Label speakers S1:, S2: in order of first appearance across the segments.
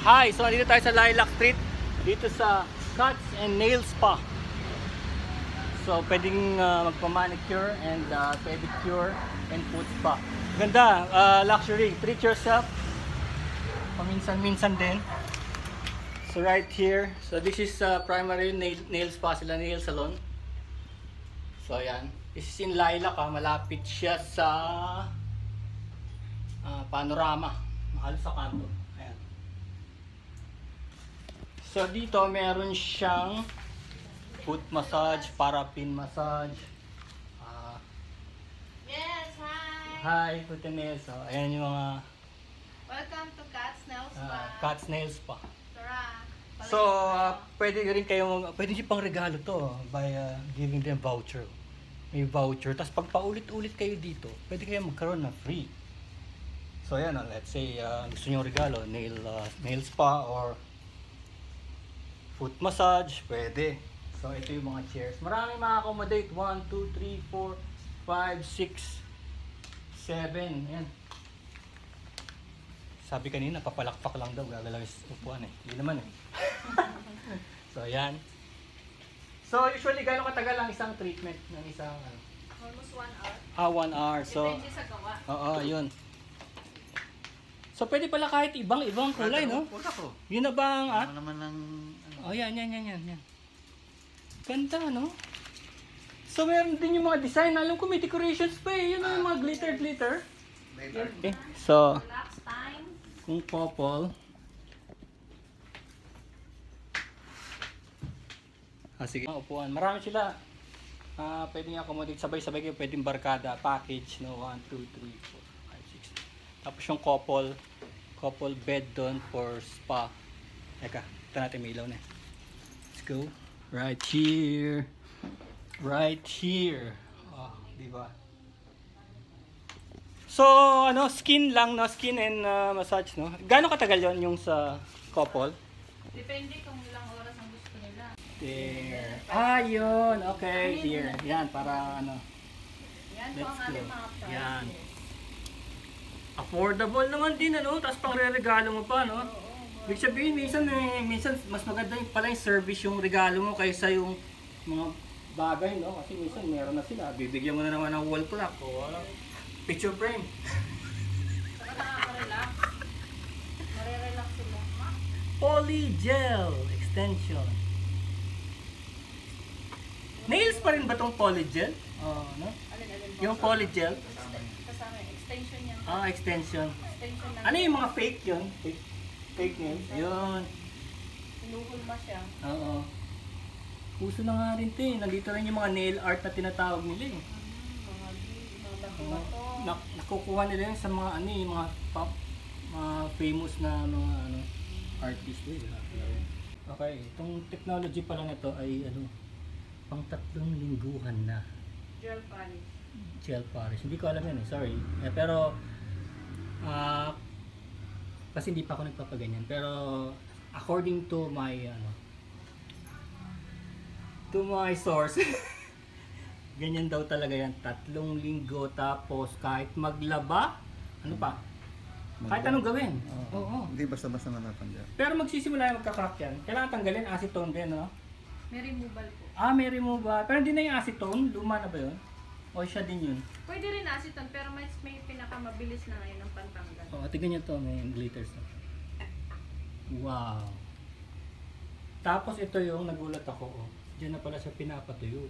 S1: Hi! So, dito tayo sa Lilac Street. Dito sa Cuts and Nail Spa. So, pwedeng magpa-manicure and pedicure and foot spa. Ganda, luxury. Treat yourself. Paminsan-minsan din. So, right here. So, this is primary nail spa sila, nail salon. So, ayan. This is in Lilac, malapit siya sa Panorama. Halos sa kanto. Ayan. So, dito meron siyang foot massage, parapin massage.
S2: Yes, hi!
S1: Hi, foot and nails. So, ayan yung mga
S2: Welcome to Cat's Nail Spa.
S1: Cuts Nail Spa.
S2: Tara!
S1: So, pwede rin kayong, pwede nyo pang regalo to by giving them voucher. May voucher. Tapos pag paulit-ulit kayo dito, pwede kayo magkaroon ng free. So, ayan, let's say gusto nyo regalo, nail spa or foot massage, pwede. So, ito yung mga chairs. Maraming ma-accommodate. 1, 2, 3, 4, 5, 6, 7. Ayan. Sabi kanina, papalakpak lang daw, gagalawin sa upuan eh. Hindi naman eh. So, ayan. So, usually, gano'ng katagal ang isang treatment ng isang,
S2: Almost 1 hour.
S1: 1 hour. So,
S2: Depende sa gawa.
S1: oo, yun. So, pwede pala kahit ibang kulay, no?
S3: Wala ko.
S1: Yun na ba ang,
S3: Ano naman ng...
S1: Oh, yan. Ganda, no? So, meron din yung mga design. Alam ko may decorations pa eh. Yun yung mga glitter. Okay. So,
S2: Relax time.
S1: kung couple. Sige. Upuan. Marami sila. Pwede nga accommodate. Sabay-sabay kayo. Pwedeng barkada. Package. No? 1, 2, 3, 4, 5, 6. Tapos yung couple bed doon for spa. Eka. Ito natin may ilaw na. Let's go. Right here. Right here. Oh, di ba? So, skin lang, no? Skin and massage, no? Gaano katagal yon yung sa couple?
S2: Depende kung ilang oras ang gusto nila.
S1: There. Yun. Okay, here. Yan, para
S2: Yan po
S1: Let's
S2: ang ating
S1: go.
S2: mga prices.
S1: Yan. Affordable naman din, Tapos pang re-regalo mo pa, no? Ibig sabihin, minsan mas maganda yung pala yung service yung regalo mo kaysa yung mga bagay, no? Kasi minsan meron na sila. Bibigyan mo na naman ng wall clock o picture frame.
S2: Saka nakaka-relax. Marirelax sila.
S1: Polygel extension. Nails pa rin ba tong polygel? No?
S2: Alin-alin
S1: Yung polygel?
S2: Kasama yung extension yan.
S1: Extension.
S2: Extension na.
S1: Ano yung mga fake yun? Fake nails? Yun.
S2: Hinuhulma siya.
S1: Oo. Uso na nga rin ito eh. Nandito rin yung mga nail art na tinatawag nila eh.
S2: Mga bato-bato.
S1: Nakukuha nila yun sa mga yung mga pop, mga famous na mga artist nila. Okay, itong technology pala nito ay pang 3 lingguhan na.
S2: Gel polish.
S1: Gel polish. Hindi ko alam yan eh, sorry. Pero kasi hindi pa ako nagpapaganyan. Pero according to my source, ganyan daw talaga yan. 3 linggo tapos kahit maglaba, kahit anong gawin. Oo.
S3: Hindi basta-basta natatanggal.
S1: Pero magsisimula yung magka-crack yan. Kailangan tanggalin, acetone din, no?
S2: May removal po.
S1: May removal. Pero hindi na yung acetone, luma na ba yun? O siya din yun?
S2: Pwede rin acetone pero may pinakamabilis na ngayon ng pantanggal.
S1: Tignan nyo to, may glitters na. Wow. Tapos ito yung nagulat ako. Diyan na pala siya pinapatuyo.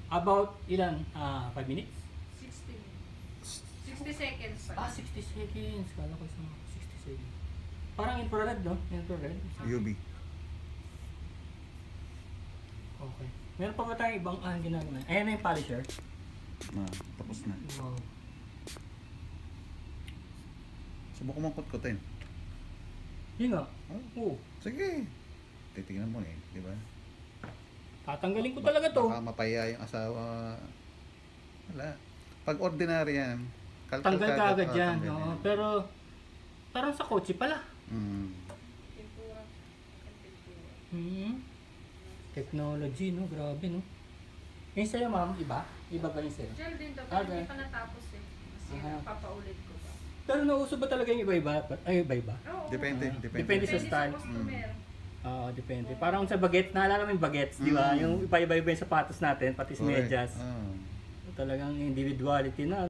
S1: About ilan? 5 minutes?
S2: 60 seconds pa.
S1: 60 seconds. Kala ko isang 60 seconds. Parang infrared, no? Infrared.
S3: UV.
S1: Okay. Meron pa ba tayong ibang ginagawa? Ayan na yung polisher.
S3: Tapos na.
S1: Wow.
S3: Subukan mong kutkutin.
S1: Yun nga. Oo.
S3: Sige. Titignan mo eh, di ba?
S1: Tatanggalin ko talaga to.
S3: Baka mapaya yung asawa. Wala. Pag ordinary yan,
S1: Tanggal ka agad yan.
S3: tanggal
S1: Oo.
S3: yan.
S1: Pero parang sa kotse pala.
S2: Pintura.
S1: Technology, no? Grabe, no? Yung sa'yo, ma'am, iba? Iba ba yung sa'yo?
S2: Gel din to, pero
S1: Okay.
S2: hindi pa natapos eh. Kasi
S1: Aha.
S2: papaulit ko pa.
S1: Pero nauso ba talaga yung iba-iba? Ay, iba-iba?
S2: Oo,
S3: Depende.
S1: Depende sa style.
S2: customer.
S1: Oo, depende. Parang sa bagets, naalala mo yung bagets, di ba? Yung iba-iba yung sapatos natin, pati sa
S3: Correct.
S1: medyas.
S3: Ah.
S1: Talagang individuality na.